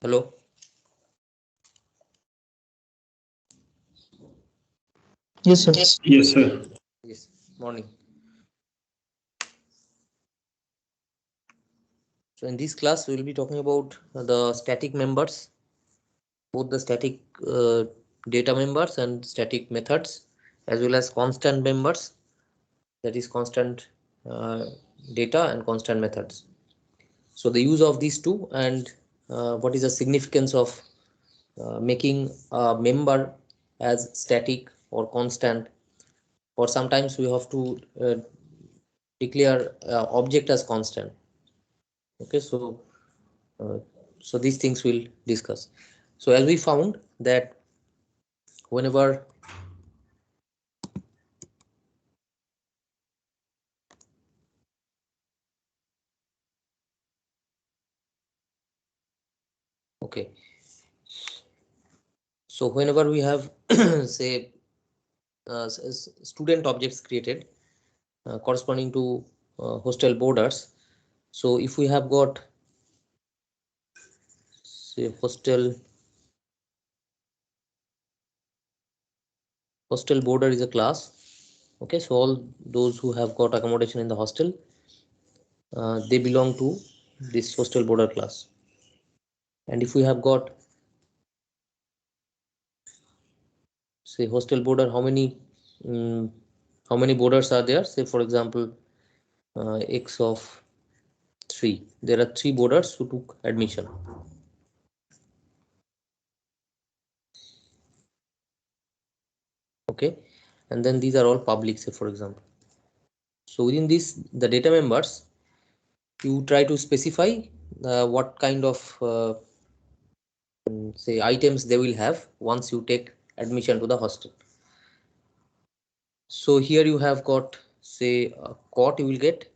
Hello. Yes, sir. Yes, sir. Yes. Morning. So in this class, we will be talking about the static members, both the static data members and static methods, as well as constant members, that is constant uh, data and constant methods. So the use of these two and what is the significance of making a member as static or constant, or sometimes we have to declare object as constant. Okay, uh, so these things we'll discuss. So as we found that whenever okay, so whenever we have say student objects created corresponding to hostel borders. So if we have got say hostel border is a class. Okay, so all those who have got accommodation in the hostel, they belong to this hostel border class. And if we have got say hostel border, um, how many borders are there? Say for example, x of 3. There are 3 borders who took admission. Okay, and then these are all public, say for example. So within this, the data members, you try to specify what kind of say items they will have once you take admission to the hostel. So here you have got say a cot you will get.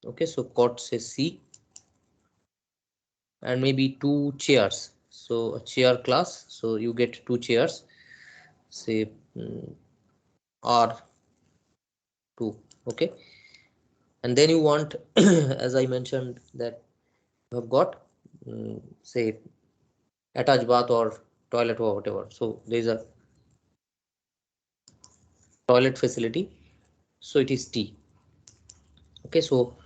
Okay, so cot say C, and maybe 2 chairs. So a chair class, so you get 2 chairs, say R2. Okay, and then you want as I mentioned that you have got say attached bath or toilet or whatever. So there is a toilet facility, so it is T. Okay, so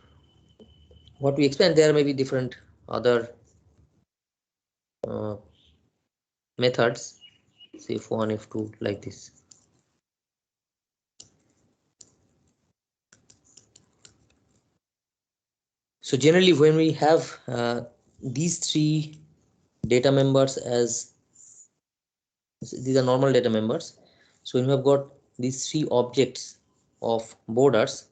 what we explained, there may be different other uh, methods, say f1 f2 like this. So generally when we have these 3 data members, as these are normal data members, so when we have got these 3 objects of borders,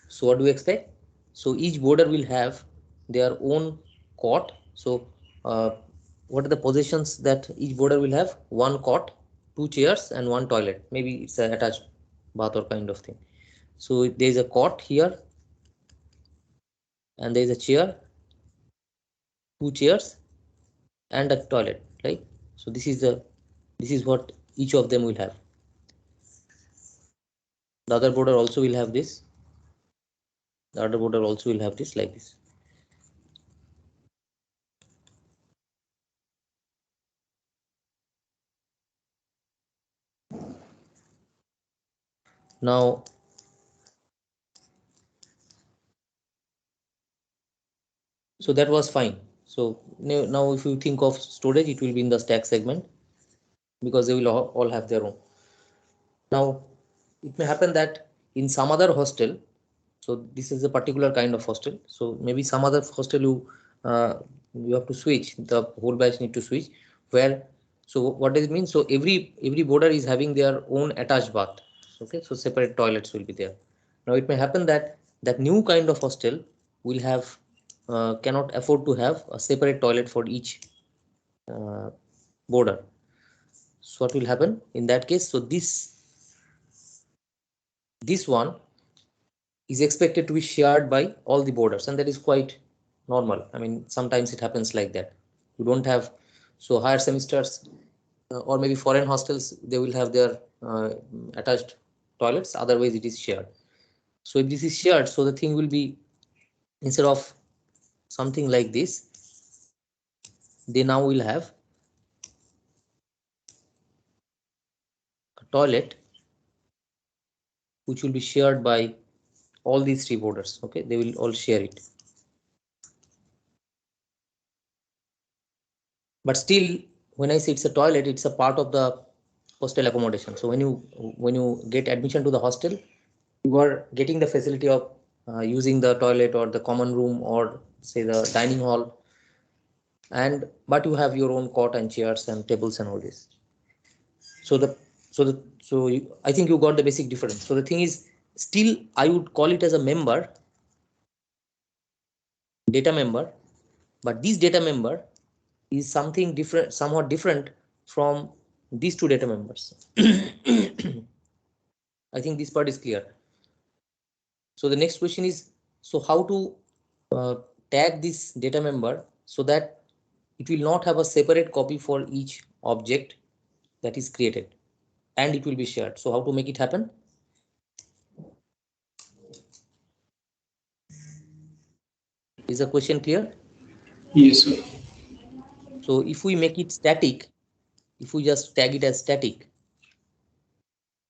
so what do we expect? So each border will have their own cot. So uh, what are the positions that each border will have? One cot, 2 chairs and one toilet. Maybe it's an attached bath or kind of thing. So there is a cot here and there is a chair, 2 chairs and a toilet, right? So this is what each of them will have. The other border also will have this. The other border also will have this like this. Now so that was fine. So now if you think of storage, it will be in the stack segment because they will all have their own. Now it may happen that in some other hostel, so this is a particular kind of hostel, so maybe some other hostel you have to switch, the whole batch need to switch, where so what does it mean? So every border is having their own attached bath. Okay, so separate toilets will be there. Now it may happen that that new kind of hostel will have cannot afford to have a separate toilet for each uh, border. So what will happen in that case? So this one is expected to be shared by all the borders, and that is quite normal. I mean, sometimes it happens like that. You don't have so higher semesters or maybe foreign hostels, they will have their attached toilets. Otherwise, it is shared. So if this is shared, so the thing will be instead of something like this, they now will have a toilet which will be shared by all these three boarders. Okay, they will all share it. But still, when I say it's a toilet, it's a part of the hostel accommodation. So when you get admission to the hostel, you are getting the facility of using the toilet or the common room or say the dining hall, and but you have your own cot and chairs and tables and all this. So I think you got the basic difference. So the thing is, still I would call it as a member, data member, but this data member is something different, somewhat different from these two data members. I think this part is clear. So the next question is, so how to uh, tag this data member so that it will not have a separate copy for each object that is created and it will be shared. So how to make it happen? Is the question clear? Yes, sir. So if we make it static, if we just tag it as static,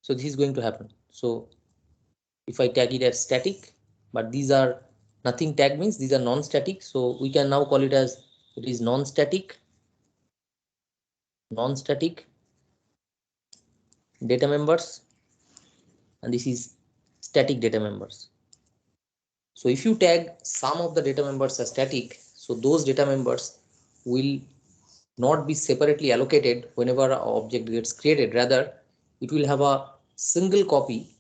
so this is going to happen. So if I tag it as static, but these are nothing tag means these are non-static. So we can now call it as it is non-static data members, and this is static data members. So if you tag some of the data members as static, so those data members will not be separately allocated whenever an object gets created. Rather, it will have a single copy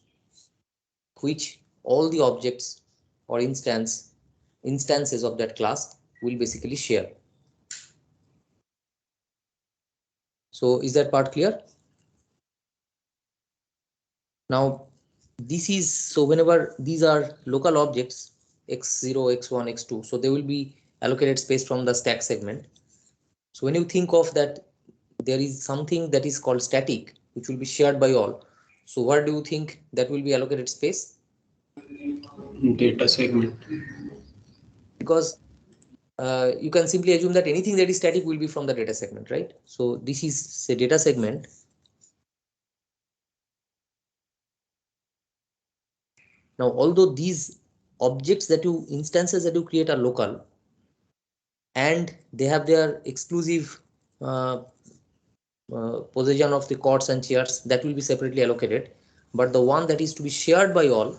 which all the objects or instances of that class will basically share. So is that part clear? Now this is, so whenever these are local objects x0, x1, x2, so they will be allocated space from the stack segment. So when you think of that, there is something that is called static which will be shared by all. So what do you think that will be allocated space? Data segment. Because you can simply assume that anything that is static will be from the data segment, right? So this is say data segment. Now although these objects that you instances that you create are local and they have their exclusive possession of the cots and chairs, that will be separately allocated, but the one that is to be shared by all,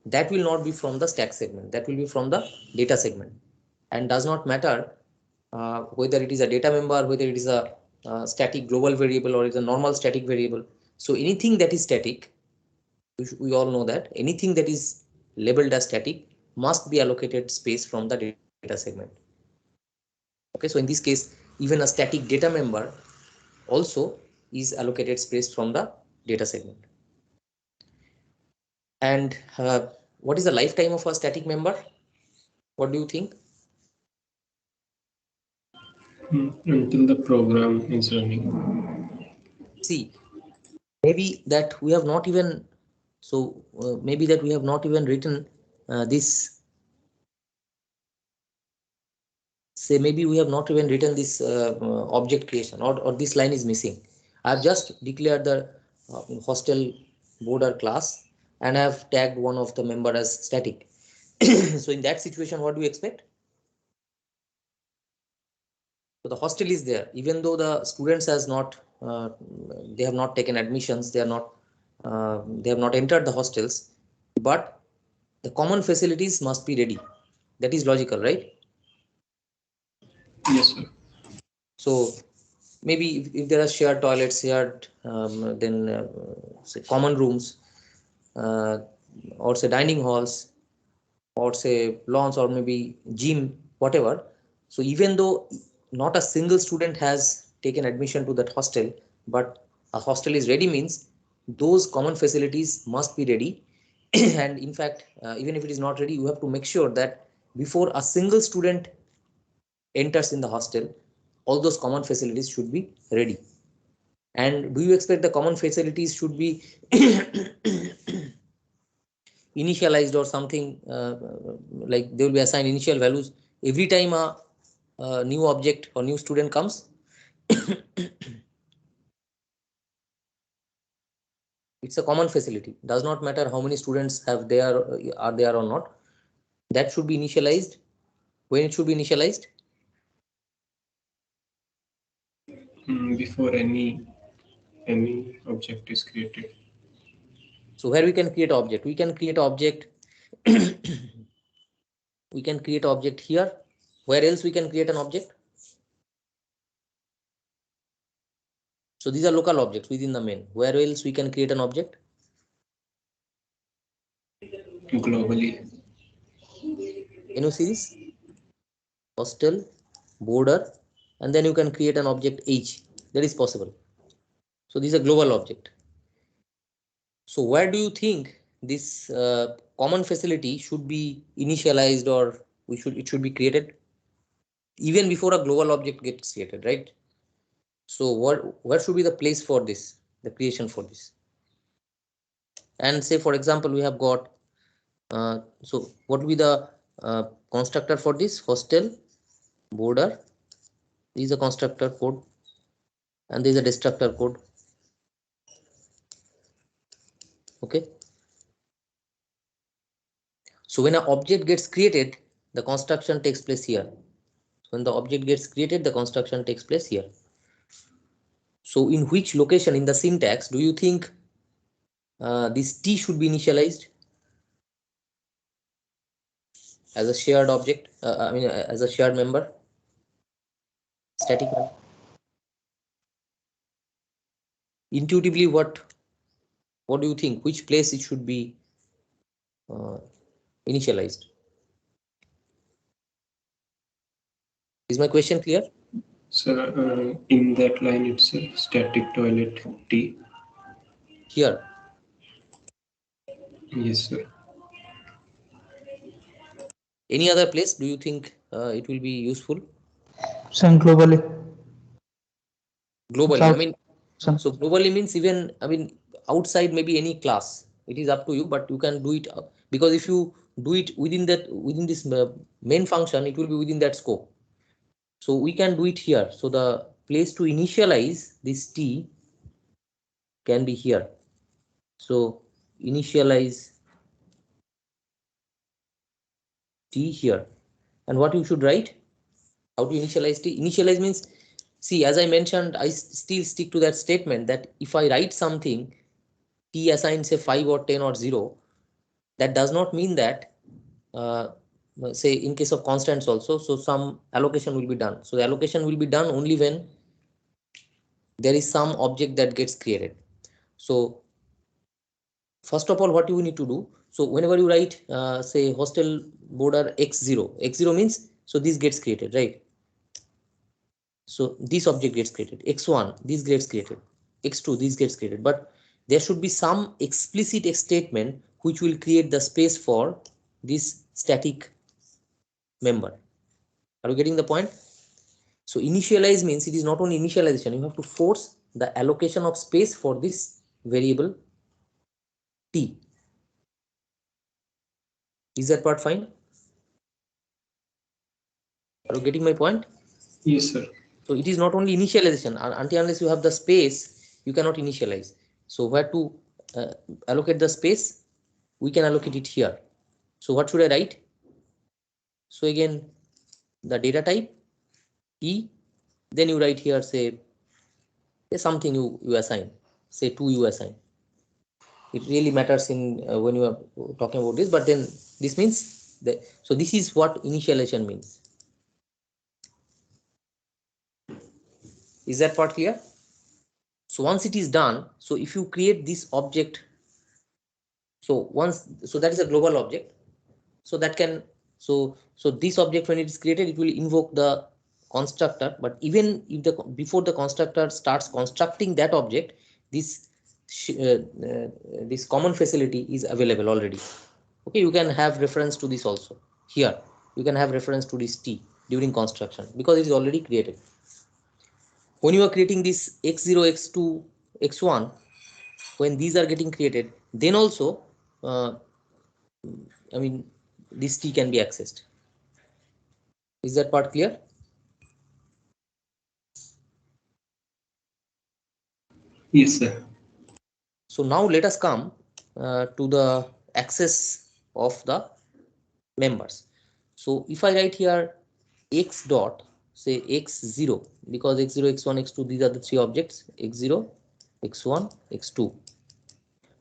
that will not be from the stack segment, that will be from the data segment. And does not matter whether it is a data member, whether it is a static global variable or is a normal static variable. So anything that is static, we all know that anything that is labeled as static must be allocated space from the data segment. Okay, so in this case, even a static data member also is allocated space from the data segment. And what is the lifetime of a static member? What do you think? Until the program is running. See, maybe that we have not even, so maybe that we have not even written this, say maybe we have not even written this object creation, or this line is missing. I've just declared the hostel border class and I've tagged one of the member as static. So in that situation, what do you expect? So the hostel is there, even though the students has not, they have not taken admissions, they have not entered the hostels, but the common facilities must be ready. That is logical, right? Yes, sir. So maybe if there are shared toilets, shared then say common rooms, uh, or say dining halls, or say lawns, or maybe gym, whatever. So even though not a single student has taken admission to that hostel, but a hostel is ready means those common facilities must be ready. And in fact, even if it is not ready, you have to make sure that before a single student enters in the hostel, all those common facilities should be ready. And do you expect the common facilities should be initialized or something, like they will be assigned initial values every time a a new object or new student comes, it's a common facility. Does not matter how many students have there are there or not. That should be initialized. When it should be initialized? Before any object is created. So where we can create object, we can create object. We can create object here. Where else we can create an object? So these are local objects within the main. Where else we can create an object? Globally. New series, hostel, border, and then you can create an object H. That is possible. So this is a global object. So where do you think this common facility should be initialized, or it should be created even before a global object gets created, right? So where should be the place for this, the creation for this? And say for example we have got so what will be the constructor for this? Hostel, border. This is a constructor code and there is a destructor code. Okay. So when an object gets created, the construction takes place here. When the object gets created, the construction takes place here. So in which location in the syntax do you think this T should be initialized as a shared object? As a shared member, static member. Intuitively, what do you think? Which place it should be uh, initialized? Is my question clear? So in that line itself, static toilet T. Here. Yes, sir. Any other place do you think it will be useful? Send globally. Globally, I mean, Send. so globally means even, I mean, outside maybe any class. It is up to you, but you can do it because if you do it within this main function, it will be within that scope. So we can do it here. So the place to initialize this T can be here. So initialize T here. And what you should write? How to initialize T? Initialize means, see, as I mentioned, I still stick to that statement that if I write something, T assigns say 5 or 10 or 0, that does not mean that, say in case of constants also, so some allocation will be done. So the allocation will be done only when there is some object that gets created. So first of all, what you need to do, so whenever you write say hostel border x0 means, so this gets created, right? So this object gets created, x1 this gets created, x2 this gets created, but there should be some explicit statement which will create the space for this static member. Are you getting the point? So initialize means it is not only initialization, you have to force the allocation of space for this variable T. Is that part fine? Are you getting my point? Yes, sir. So it is not only initialization, until unless you have the space, you cannot initialize. So where to allocate the space? We can allocate it here. So what should I write? So again, the data type E, then you write here, say something you assign, say 2 you assign. It really matters in when you are talking about this, but then this means that, so this is what initialization means. Is that part clear? So once it is done, so if you create this object, so that is a global object, so that can, so this object when it is created, it will invoke the constructor, but even if before the constructor starts constructing that object, this this common facility is available already. Okay, you can have reference to this also. Here you can have reference to this T during construction because it is already created. When you are creating this x0 x2 x1, when these are getting created, then also I mean this T can be accessed. Is that part clear? Yes, sir. So now let us come to the access of the members. So if I write here x dot, say x0, because x0, x1, x2, these are the three objects, x0, x1, x2.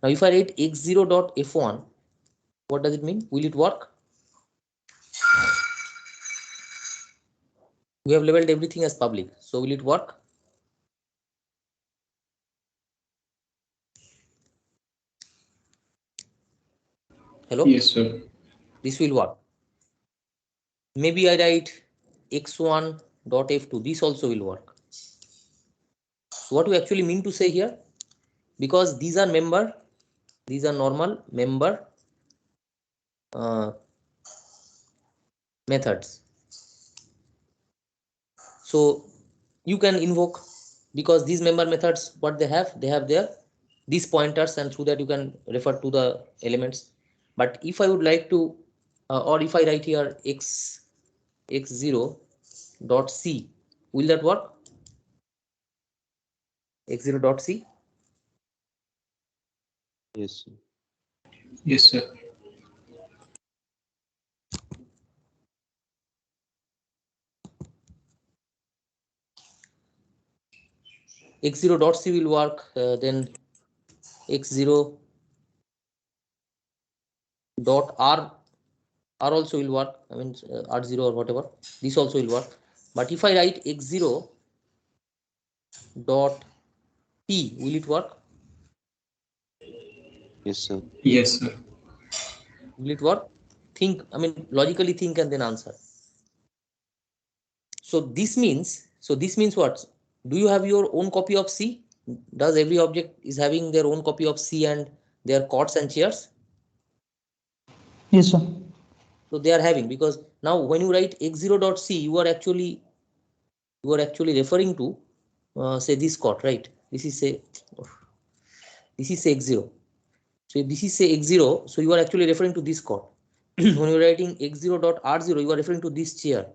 Now if I write x0 dot f1, what does it mean? Will it work? We have labeled everything as public, so will it work? Hello? Yes, sir. This will work. Maybe I write x1 dot f2, this also will work. So what we actually mean to say here, because these are member, these are normal member uh, methods. So you can invoke, because these member methods, what they have their these pointers, and through that you can refer to the elements. But if I would like to, or if I write here x0 dot c, will that work? X0 dot c. Yes, sir. Yes, sir. X0 dot c will work. Then x0 dot r also will work. I mean r0 or whatever. This also will work. But if I write x0 dot p, will it work? Yes, sir. Yes, sir. Will it work? Think. I mean logically think and then answer. So this means what? Do you have your own copy of C? Does every object is having their own copy of C and their cots and chairs? Yes, sir. So they are having, because now when you write x0 dot c, you are actually referring to say this cot, right? This is say x0. So if this is say x0, so you are actually referring to this cot. When you are writing x0 dot r0, you are referring to this chair.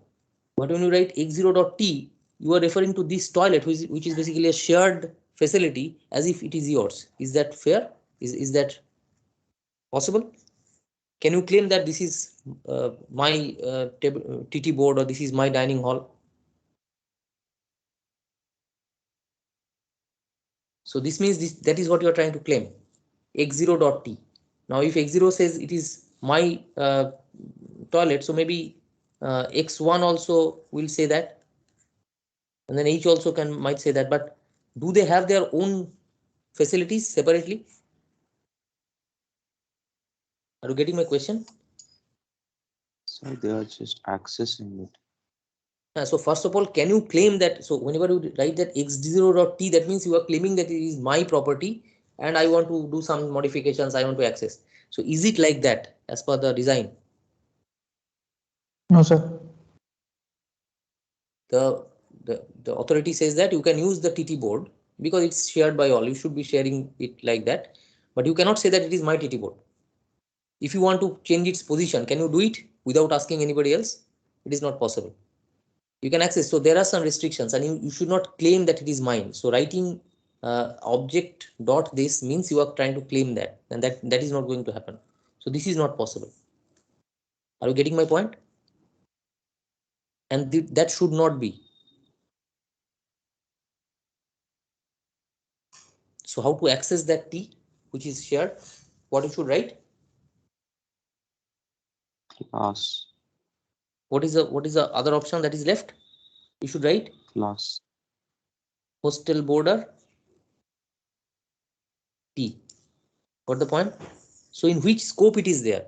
But when you write x0 dot t, you are referring to this toilet, which is basically a shared facility, as if it is yours. Is that fair? Is that possible? Can you claim that this is my TT board, or this is my dining hall? So this means that is what you are trying to claim, x0 dot t. Now if x0 says it is my toilet, so maybe x1 also will say that, and then h also might say that. But do they have their own facilities separately? Are you getting my question? So they are just accessing it. So first of all, can you claim that? So whenever you write that x0 dot t, that means you are claiming that it is my property and I want to do some modifications, I want to access. So is it like that as per the design? No, sir. The authority says that you can use the TT board because it's shared by all. You should be sharing it like that, but you cannot say that it is my TT board. If you want to change its position, can you do it without asking anybody else? It is not possible. You can access. So there are some restrictions, and you should not claim that it is mine. So writing object dot this means you are trying to claim that, and that is not going to happen. So this is not possible. Are you getting my point? And that should not be. So how to access that T which is shared? What you should write? Class. What is the other option that is left? You should write Class. hostel border T. Got the point? So in which scope it is there?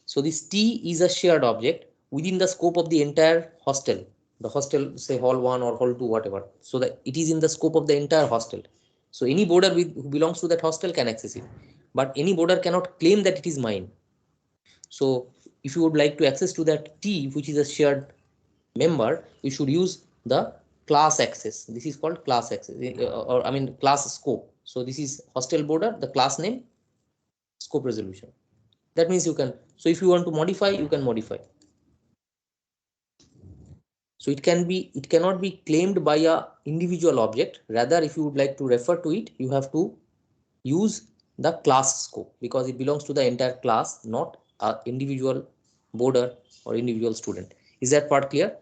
So this T is a shared object within the scope of the entire hostel. The hostel, say hall 1 or hall 2, whatever. So that it is in the scope of the entire hostel. So any boarder who belongs to that hostel can access it. But any boarder cannot claim that it is mine. So if you would like to access to that T, which is a shared member, you should use the class access. This is called class access, or I mean class scope. So this is hostel border, the class name, scope resolution. That means you can. So if you want to modify, you can modify. So it cannot be claimed by a individual object. Rather, if you would like to refer to it, you have to use the class scope because it belongs to the entire class, not a individual boarder or individual student. Is that part clear?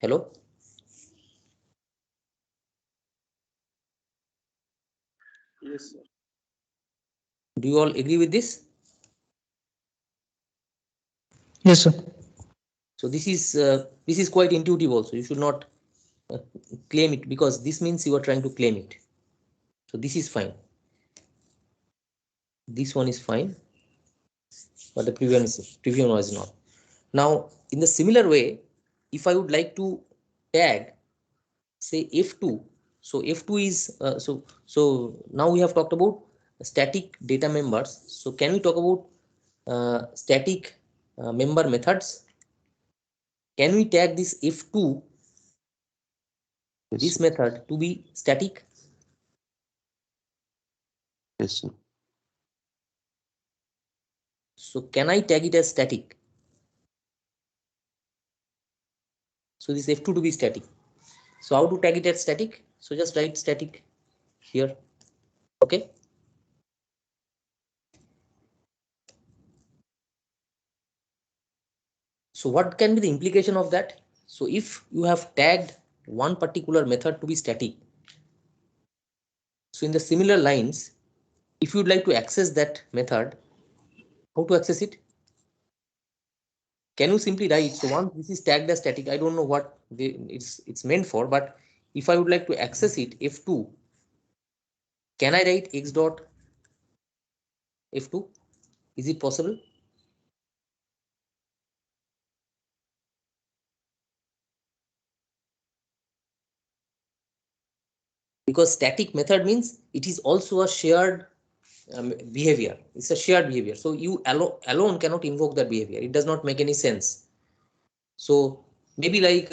Hello? Yes, sir. Do you all agree with this? Yes, sir. So this is quite intuitive also. You should not uh, claim it because this means you are trying to claim it. So this is fine. This one is fine, but the previous one is not. Now, in the similar way, if I would like to tag, say F2, so F2 is so now we have talked about static data members. So can we talk about static member methods? Can we tag this F2, Yes, this sir. method to be static? Yes, sir. So can I tag it as static? So this F2 to be static. So how to tag it as static? So just write static here. Okay. So what can be the implication of that? So if you have tagged one particular method to be static, so in the similar lines, if you would like to access that method, how to access it? Can you simply write, so once this is tagged as static, I don't know what it's meant for, but if I would like to access it, F2, can I write x dot F2? Is it possible? Because static method means it is also a shared behavior. It's a shared behavior. So you alone cannot invoke that behavior. It does not make any sense. So maybe like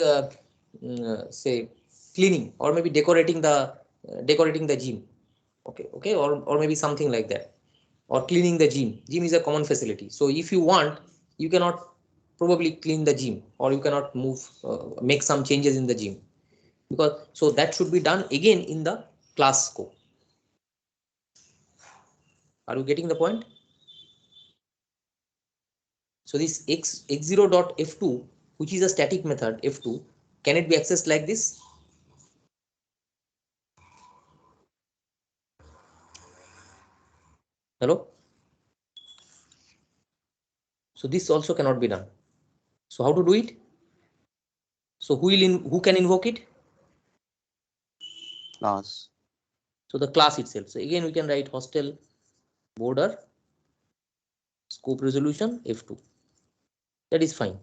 say cleaning or maybe decorating the gym. Okay, or maybe something like that, or cleaning the gym. Gym is a common facility. So if you want, you cannot probably clean the gym, or you cannot make some changes in the gym, because so that should be done again in the class scope. Are you getting the point? So this x0 dot f2, which is a static method f2, can it be accessed like this? Hello? So this also cannot be done. So how to do it? So who can invoke it? Class. So the class itself. So again we can write hostel border scope resolution f2. That is fine.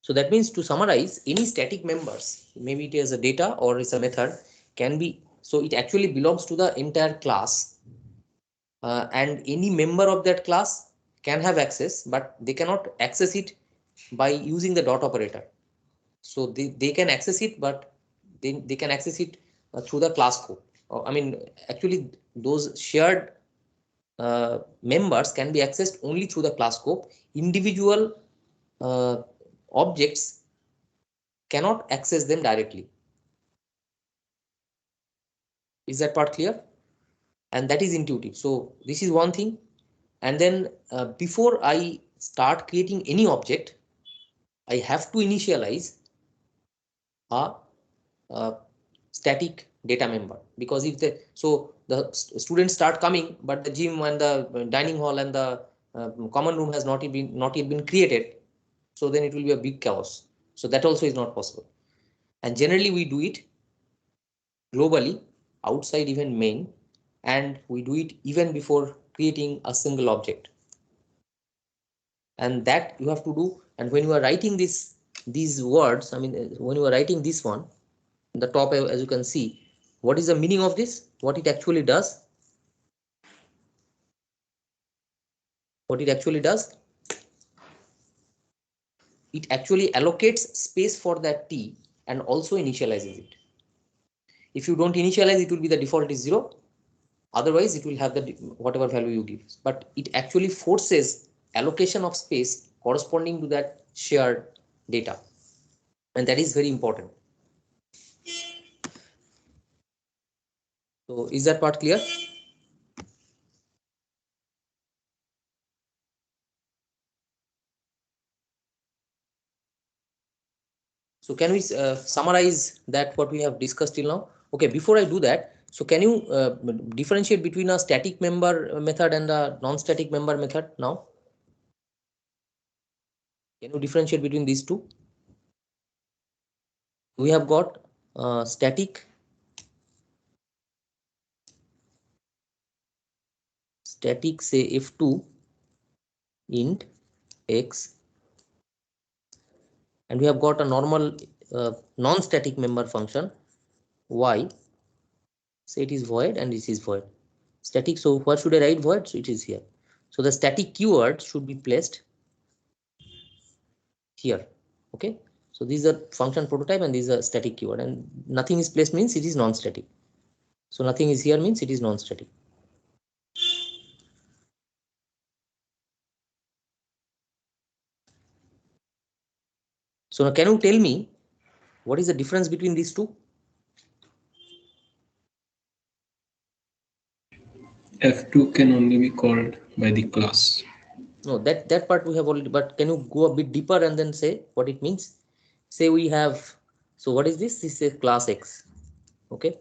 So that means, to summarize, any static members, maybe it is a data or it's a method, can be, so it actually belongs to the entire class, and any member of that class can have access, but they cannot access it by using the dot operator. So they can access it, but they can access it through the class code. I mean, actually, those shared members can be accessed only through the class scope. Individual objects cannot access them directly. Is that part clear? And that is intuitive. So this is one thing. And then before I start creating any object, I have to initialize a, a static data member, because if the students start coming, but the gym and the dining hall and the common room has not yet been created, so then it will be a big chaos. So that also is not possible. And generally we do it globally outside even main, and we do it even before creating a single object, and that you have to do. And when you are writing these words, I mean, when you are writing this one, the top, as you can see, what is the meaning of this, what it actually does, it actually allocates space for that t and also initializes it. If you don't initialize, it will be the default is 0. Otherwise it will have the whatever value you give, but it actually forces allocation of space corresponding to that shared data, and that is very important. So is that part clear? So can we summarize that what we have discussed till now? Okay, before I do that, so can you differentiate between a static member method and a non-static member method now? Can you differentiate between these two? We have got static say f2 int x, and we have got a normal non-static member function y, say it is void and this is void. Static, so where should I write void? So it is here. So the static keyword should be placed here. Okay, so this is a function prototype and this is a static keyword, and nothing is placed means it is non-static. So nothing is here means it is non-static. So now can you tell me what is the difference between these two? F2 can only be called by the class. No, that part we have already, but can you go a bit deeper and then say what it means? Say we have, so what is this? This is a class X. Okay,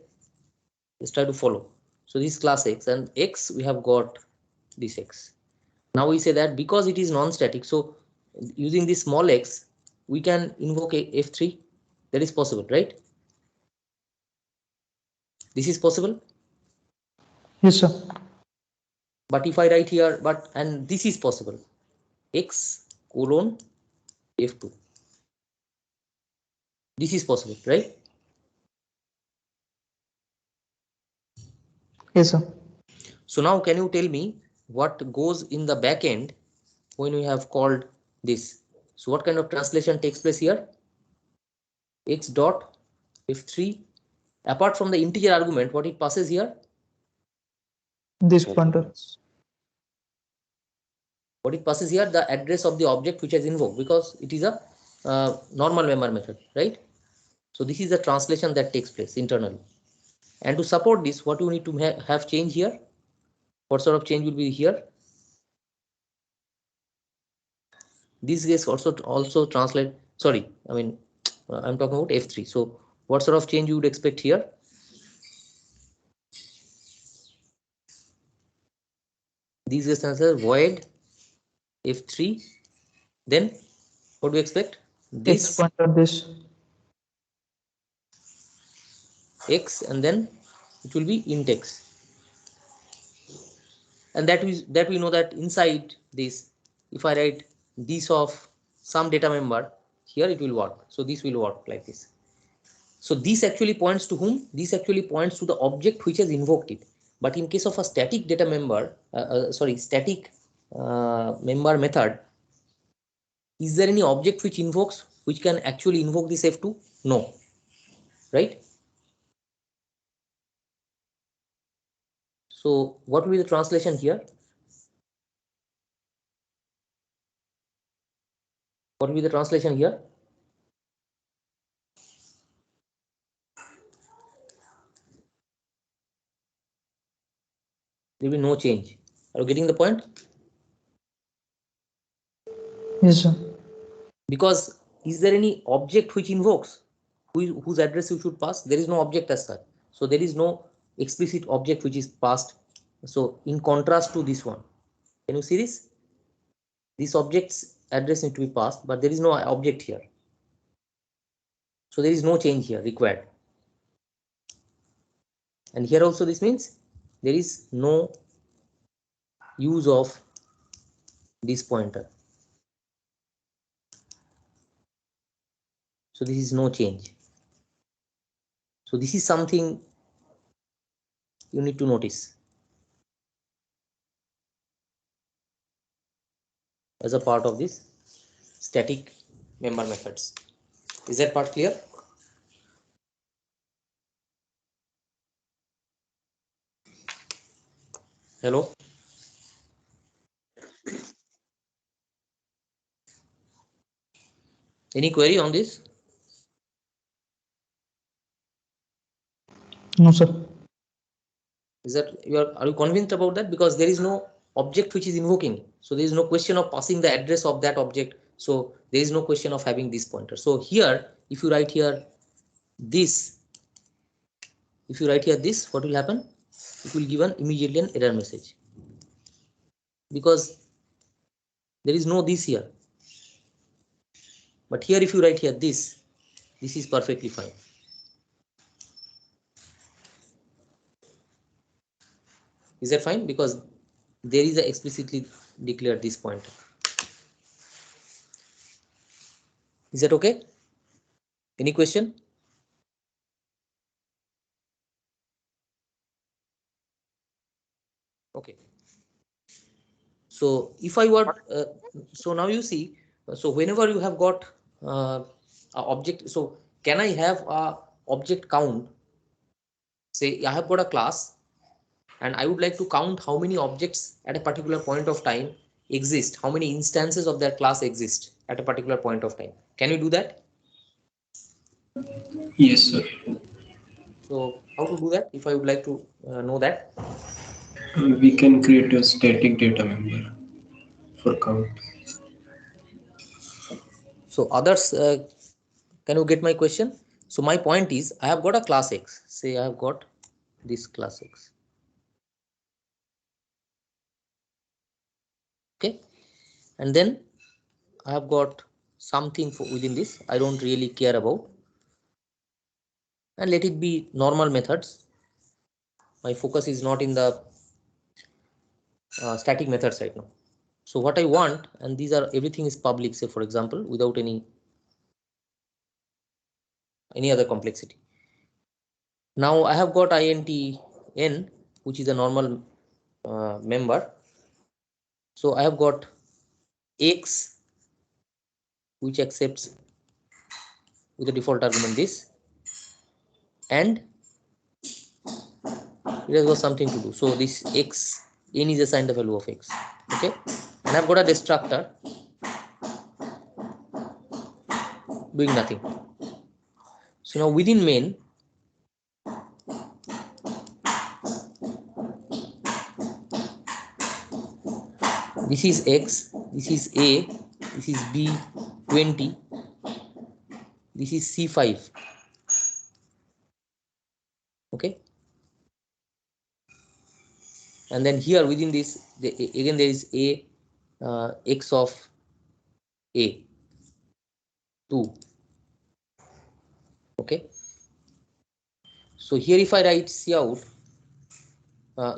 let's try to follow. So this class X, and X we have got this X. Now we say that because it is non-static, so using this small x, we can invoke a f3. That is possible, right? This is possible. Yes, sir. But if I write here, and this is possible, x colon f2. This is possible, right? Yes, sir. So now can you tell me what goes in the back end when we have called this? So what kind of translation takes place here? X dot f3, apart from the integer argument, what it passes here? This pointer. What it passes here? The address of the object which has invoked, because it is a normal member method, right? So this is the translation that takes place internally. And to support this, what you need to have change here? What sort of change will be here? This is also translate. Sorry, I mean I'm talking about f3. So what sort of change you would expect here? These is answer void f3. Then what do you expect? X This pointer this. x, and then it will be int x. And that we know that inside this, if I write this of some data member here, it will work. So this will work like this. So this actually points to whom? This actually points to the object which has invoked it. But in case of a static data member, static member method, is there any object which invokes, which can actually invoke this f2? No, right? So what will be the translation here? What will be the translation here? There will be no change. Are you getting the point? Yes, sir. Because is there any object which invokes, whose address you should pass? There is no object as such. So there is no explicit object which is passed. So in contrast to this one, can you see this? This object's address need to be passed, but there is no object here. So there is no change here required. And here also this means there is no use of this pointer. So this is no change. So this is something you need to notice as a part of this static member methods. Is that part clear? Hello. Any query on this? No, sir. Is that are you convinced about that? Because there is no object which is invoking, so there is no question of passing the address of that object, so there is no question of having this pointer. So here if you write here this, what will happen? It will give an immediately an error message, because there is no this here. But here if you write here this is perfectly fine. Is that fine? Because there is a explicitly declared this pointer. Is that okay? Any question? Okay. So if I were, so now you see, so whenever you have got a object, so can I have a object count? Say I have got a class and I would like to count how many objects at a particular point of time exist, how many instances of that class exist at a particular point of time. Can you do that? Yes, sir. So how to do that if I would like to know that? We can create a static data member for count. So others, can you get my question? So my point is I have got a class X. Say I have got this class X. Okay, and then I have got something for within this I don't really care about, and let it be normal methods. My focus is not in the static methods right now. So what I want, and these are everything is public, say for example, without any other complexity. Now I have got int n, which is a normal member. So I have got x, which accepts with the default argument this, and it has got something to do. So this x n is assigned the value of x. Okay, and I've got a destructor doing nothing. So now within main, this is x, this is a, this is b 20, this is c5. Okay, and then here within this again there is a x of a 2. Okay, so here if I write cout,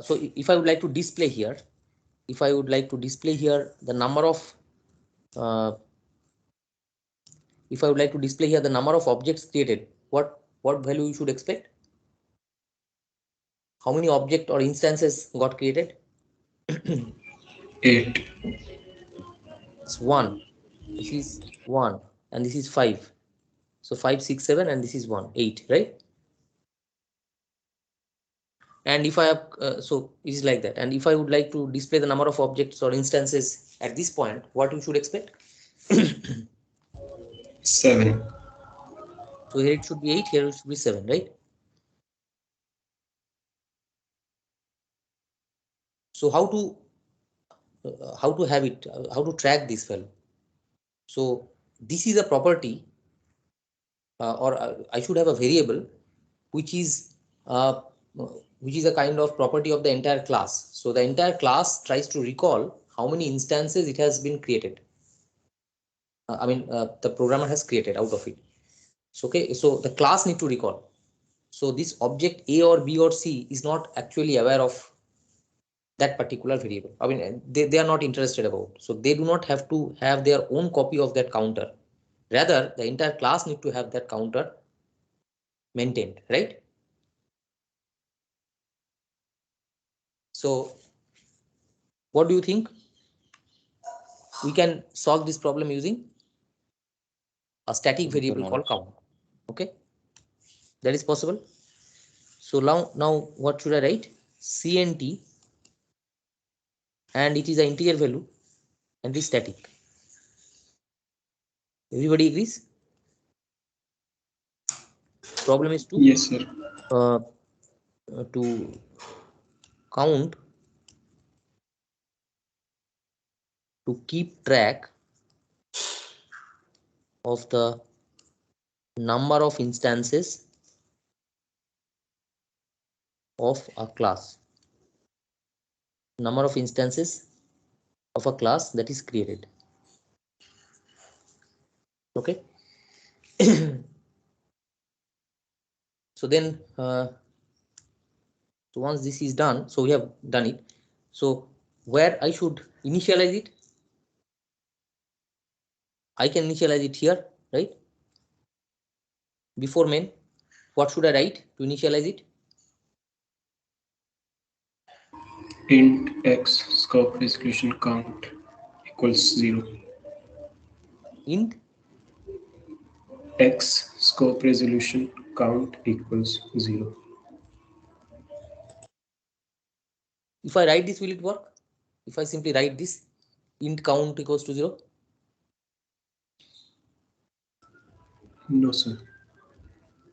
so if I would like to display here, the number of if I would like to display here the number of objects created, what value you should expect? How many object or instances got created? 8. It's 1. This is 1 and this is 5. So 5, 6, 7 and this is 1, 8, right? And if I have so it is like that. And if I would like to display the number of objects or instances at this point, what you should expect? 7. So here it should be 8, here it should be 7, right? So how to have it, how to track this value? So this is a property, or I should have a variable which is a kind of property of the entire class. So the entire class tries to recall how many instances it has been created. The programmer has created out of it. So okay, so the class need to recall. So this object A or B or C is not actually aware of that particular variable. They are not interested about. So they do not have to have their own copy of that counter. Rather, the entire class need to have that counter maintained, right? So what do you think? We can solve this problem using a static variable called count. Okay, that is possible. So now what should I write? CNT and it is an integer value and it is static. Everybody agrees? Problem is Yes, sir. To count, to keep track of the number of instances of a class, number of instances of a class that is created. Okay. So then so once this is done, so we have done it. So where I should initialize it, I can initialize it here, right? Before main, what should I write to initialize it? Int x scope resolution count equals 0. Int X scope resolution count equals 0. if I write this, will it work? If I simply write this, int count equals to 0. No, sir.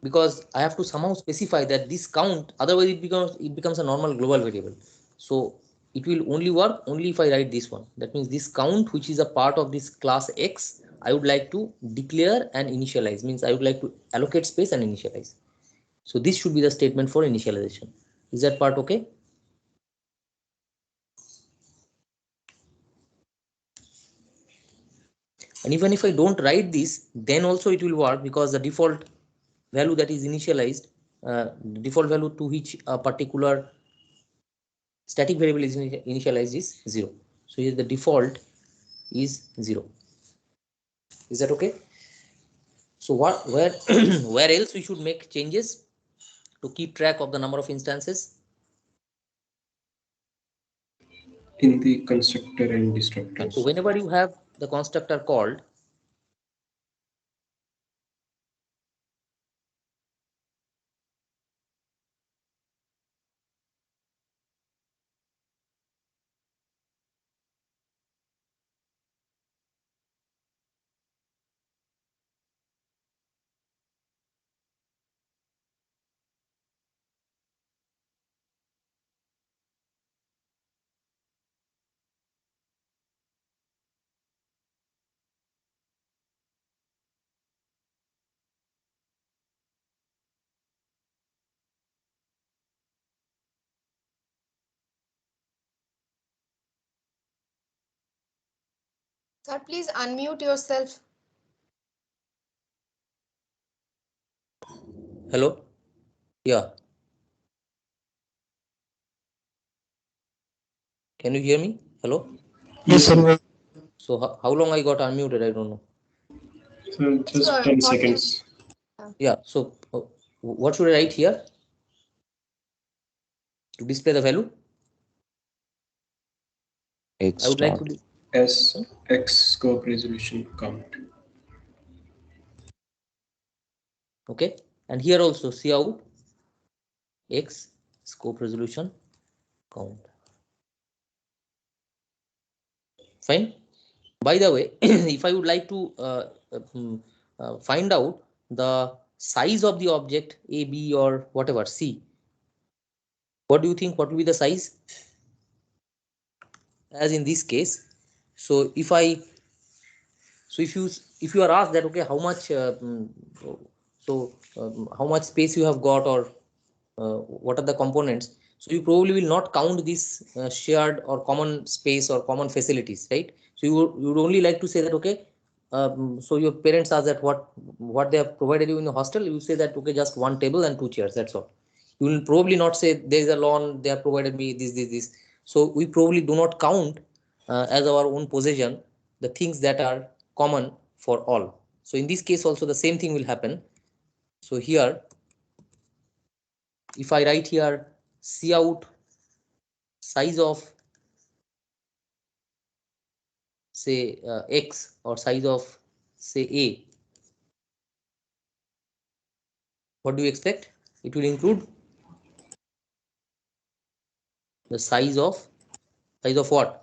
Because I have to somehow specify that this count, otherwise it becomes a normal global variable. So it will only work only if I write this one. That means this count, which is a part of this class X, I would like to declare and initialize, means I would like to allocate space and initialize. So this should be the statement for initialization. Is that part okay? And even if I don't write this, then also it will work, because the default value that is initialized, the default value to which a particular static variable is initialized is 0. So here the default is 0. Is that okay? So what, where where else we should make changes to keep track of the number of instances? In the constructor and destructors. So whenever you have the constructor called, Sir, please unmute yourself. hello, yeah, can you hear me? Hello. Yes, sir. So how long I got unmuted, I don't know. So just Sir, 10 what seconds. Yeah, so what should I write here to display the value? X I would like star. to S X scope resolution count. okay, and here also see out X scope resolution count. Fine. By the way, if I would like to find out the size of the object A, B, or whatever C, what do you think? What will be the size? As in this case, so if I, so if you are asked that okay, how much how much space you have got, or what are the components, so you probably will not count this shared or common space or common facilities, right? So you would only like to say that okay, so your parents ask that what they have provided you in the hostel, you say that okay, just one table and two chairs, that's all. You will probably not say there is a lawn, they have provided me this. So we probably do not count as our own possession the things that are common for all. So in this case also the same thing will happen. So here if I write here C out size of say X, or size of say A, what do you expect? It will include the size of what?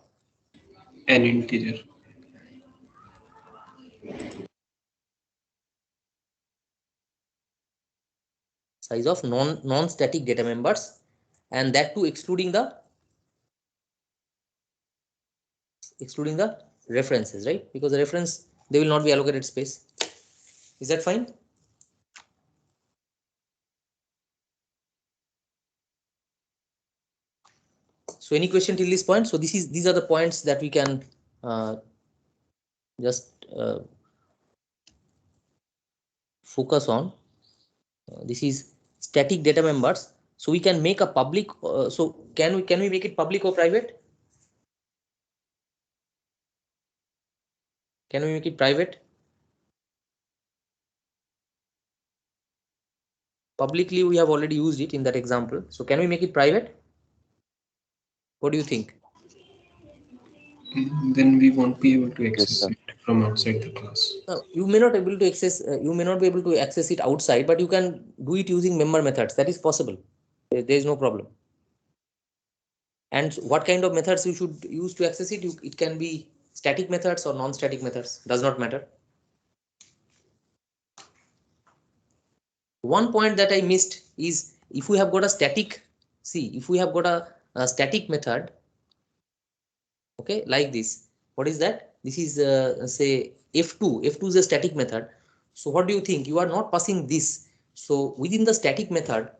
An integer. Size of non-static data members, and that too excluding the references, right? Because the reference, they will not be allocated space. Is that fine? So any question till this point? So these are the points that we can just focus on. This is static data members. So we can make a public. So can we make it public or private? Can we make it private? Publicly, we have already used it in that example. So can we make it private? What do you think? Then we won't be able to access sir. it from outside the class. You may not able to access. You may not be able to access it outside, but you can do it using member methods. That is possible. There is no problem. And what kind of methods you should use to access it? It can be static methods or non-static methods. Does not matter. One point that I missed is if we have got a static. See, if we have got a static method. Okay, like this. What is that? This is say F2. F2 is a static method. So what do you think? You are not passing this. So within the static method,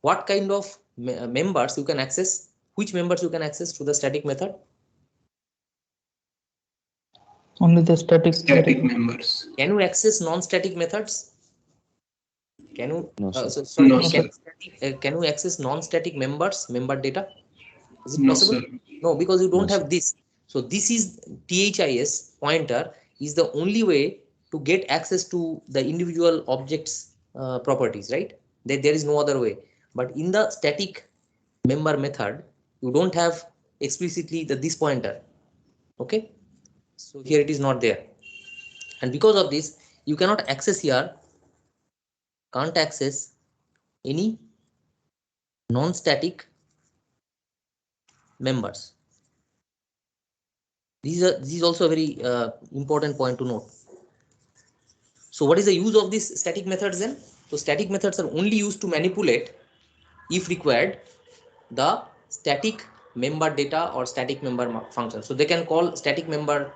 what kind of members you can access? Which members you can access to the static method? Only the static members. Can you access non-static methods? Can you? No, sir. Sorry. No, sir. Can you access non-static members, member data? Is it No, possible? sir. No, because you don't No, have sir. this. So this is THIS pointer is the only way to get access to the individual objects properties, right? There is no other way. But in the static member method, you don't have explicitly this pointer. Okay. So here it is not there. And because of this, you cannot access here, can't access any non-static members. This is also a very important point to note. So what is the use of these static methods then? So static methods are only used to manipulate, if required, the static member data or static member function. So they can call static member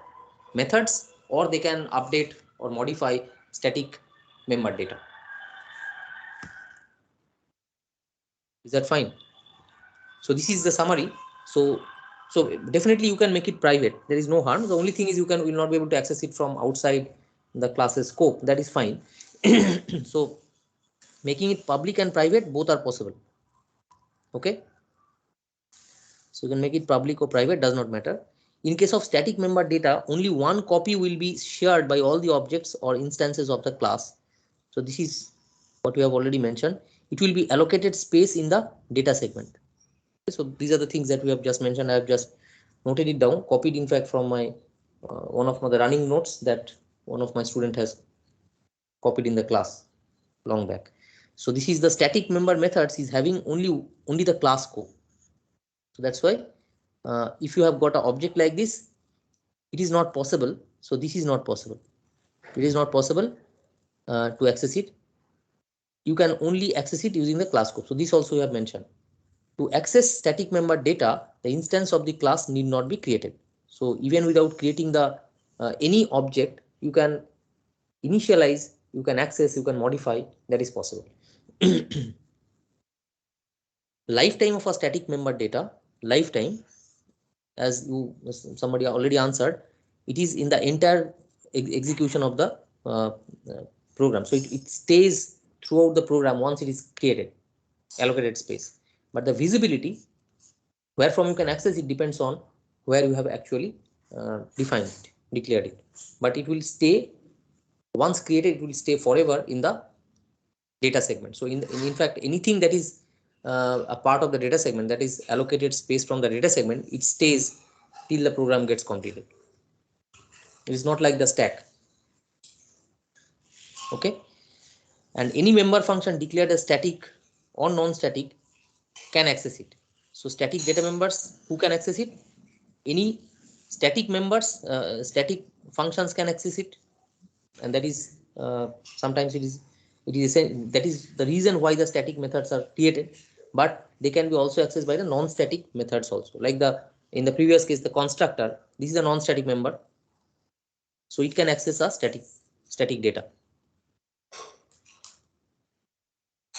methods, or they can update or modify static member data. Is that fine? So this is the summary. So definitely you can make it private. There is no harm. The only thing is you will not be able to access it from outside the class's scope. That is fine. So making it public and private, both are possible. Okay. So you can make it public or private, does not matter. In case of static member data, only one copy will be shared by all the objects or instances of the class. So this is what we have already mentioned. It will be allocated space in the data segment. So these are the things that we have just mentioned. I have just noted it down, copied in fact from my one of the running notes that one of my student has copied in the class long back. So this is the static member methods is having only the class scope. So that's why if you have got an object like this, it is not possible. So this is not possible. It is not possible to access it. You can only access it using the class scope. So this also we have mentioned. To access static member data, the instance of the class need not be created. So even without creating the any object, you can initialize, you can access, you can modify. That is possible. Lifetime of a static member data, lifetime, as somebody already answered, it is in the entire execution of the program. So it stays throughout the program once it is created, allocated space. But the visibility, where from you can access it, depends on where you have actually defined it, declared it. But it will stay, once created, it will stay forever in the data segment. So in fact, anything that is a part of the data segment, that is allocated space from the data segment, it stays till the program gets completed. It is not like the stack. Okay. And any member function declared as static or non-static can access it. So static data members, who can access it? Any static members, static functions can access it, and that is sometimes it is that is the reason why the static methods are created, but they can be also accessed by the non-static methods also, like the in the previous case the constructor. This is a non-static member, so it can access a static data.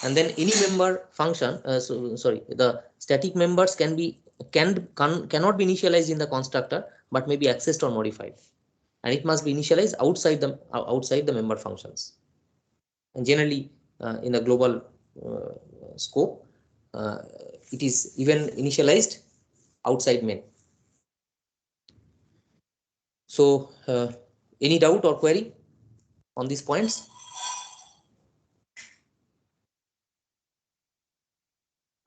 And then any member function, the static members cannot be initialized in the constructor, but may be accessed or modified, and it must be initialized outside the member functions. And generally, in the global scope, it is even initialized outside main. So, any doubt or query on these points?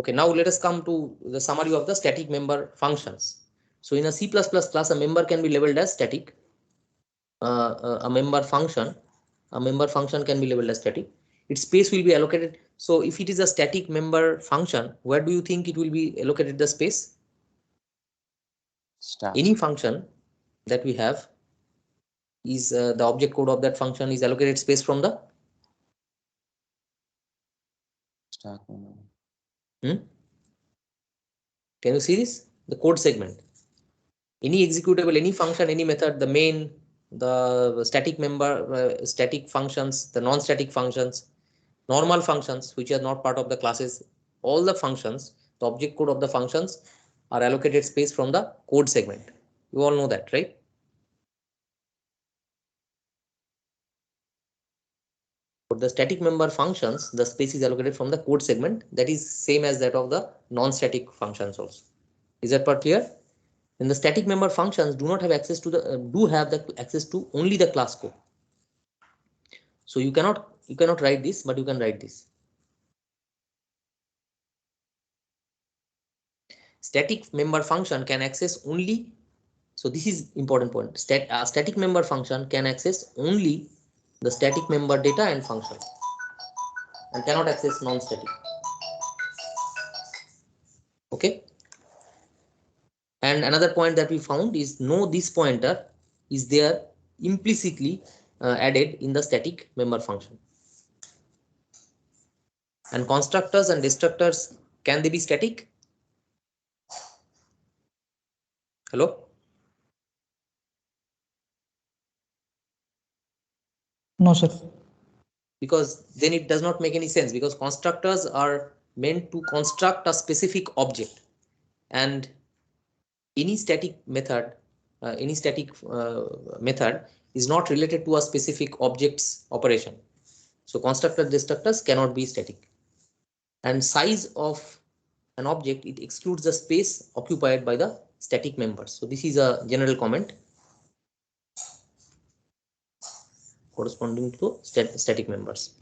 Okay, now let us come to the summary of the static member functions. So in a C++ class, a member can be labeled as static. A member function can be labeled as static. Its space will be allocated. So if it is a static member function, where do you think it will be allocated the space? Stack. Any function that we have is the object code of that function is allocated space from the Stack. Can you see this? The code segment. Any executable, any function, any method, the main, the static member, static functions, the non-static functions, normal functions which are not part of the classes, all the functions, the object code of the functions are allocated space from the code segment. You all know that, right? For the static member functions, the space is allocated from the code segment. That is same as that of the non-static functions also. Is that part clear? Then the static member functions do not have access to the access to only the class code. So you cannot write this, but you can write this. Static member function can access only. So this is important point. Static member function can access only the static member data and function, and cannot access non-static. Okay. And another point that we found is this pointer is there implicitly added in the static member function. And constructors and destructors, can they be static? Hello? No, sir. Because then it does not make any sense, because constructors are meant to construct a specific object, and any static method is not related to a specific object's operation. So constructor destructors cannot be static. And size of an object, it excludes the space occupied by the static members. So this is a general comment corresponding to static members.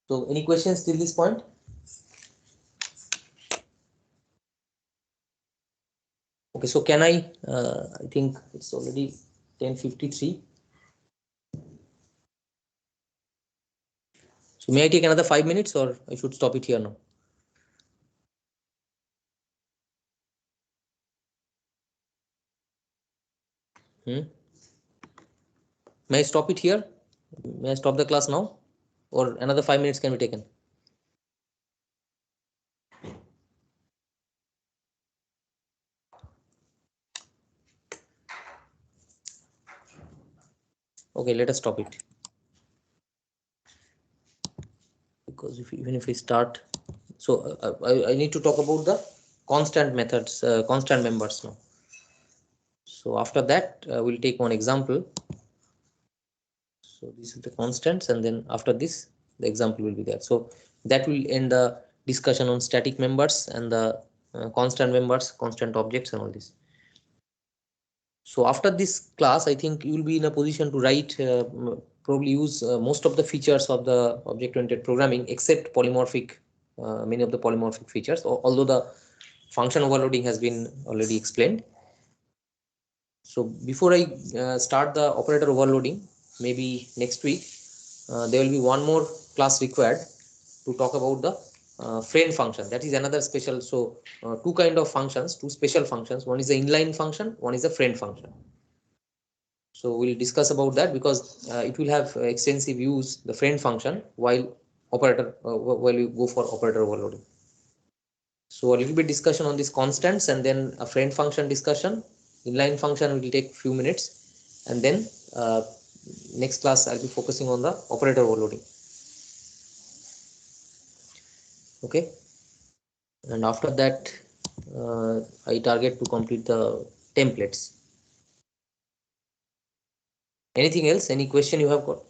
So any questions till this point? Okay, so can I think it's already 10:53. So may I take another 5 minutes, or I should stop it here now? May I stop it here? May I stop the class now, or another 5 minutes can be taken? Okay, let us stop it. Because even if we start, so I need to talk about the constant methods, constant members now. So after that, we'll take one example. So this is the constants, and then after this, the example will be there. So that will end the discussion on static members and the constant members, constant objects, and all this. So after this class, I think you will be in a position to write, probably use most of the features of the object-oriented programming, except polymorphic, many of the polymorphic features, although the function overloading has been already explained. So before I start the operator overloading, maybe next week, there will be one more class required to talk about the friend function. That is another special. So two kind of functions, two special functions. One is the inline function, one is the friend function. So we'll discuss about that because it will have extensive use, the friend function, while while you go for operator overloading. So a little bit discussion on these constants and then a friend function discussion. Inline function will take few minutes, and then next class I'll be focusing on the operator overloading. Okay, and after that I target to complete the templates. Anything else? Any question you have got?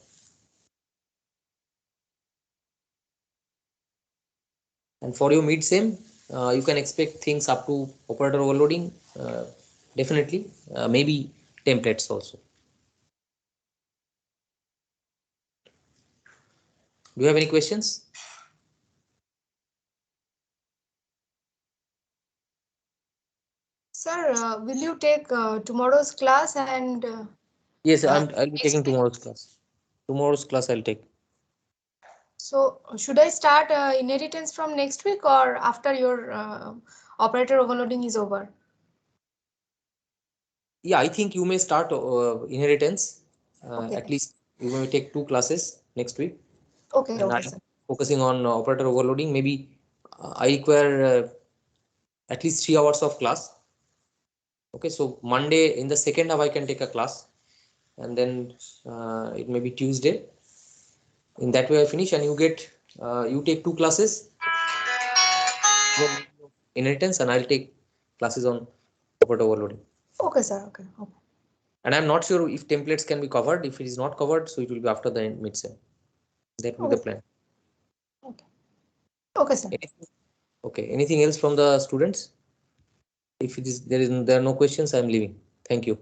And for your mid same, you can expect things up to operator overloading, definitely, maybe templates also. Do you have any questions? Sir, will you take tomorrow's class and Yes, I'll be taking tomorrow's class. Tomorrow's class I'll take. so should I start inheritance from next week or after your operator overloading is over? Yeah, I think you may start inheritance. Okay. At least you may take two classes next week, Okay, and okay, I'm sir. focusing on operator overloading. Maybe I require at least 3 hours of class. Okay, so Monday in the second half I can take a class, and then it may be Tuesday. In that way I finish, and you get you take two classes inheritance, and I'll take classes on operator overloading. Okay, sir. Okay, okay. And I'm not sure if templates can be covered. If it is not covered, so it will be after the mid-sem. That will be the Okay. plan. Okay. Okay, sir. Okay. Anything else from the students? If it is there are no questions, I'm leaving. Thank you.